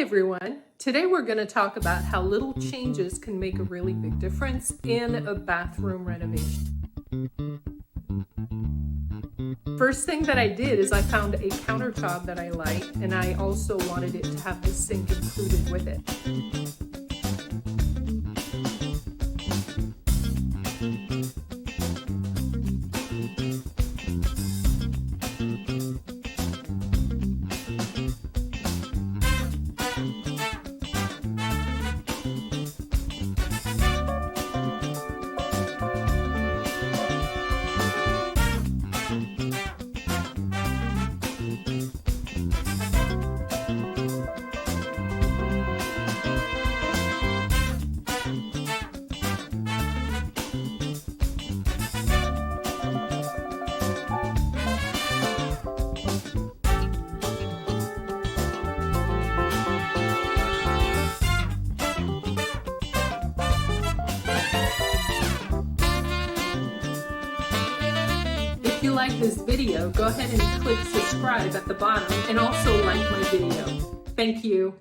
everyone. Today we're going to talk about how little changes can make a really big difference in a bathroom renovation. First thing that I did is I found a countertop that I liked, and I also wanted it to have the sink included with it. If you like this video, go ahead and click subscribe at the bottom and also like my video. Thank you.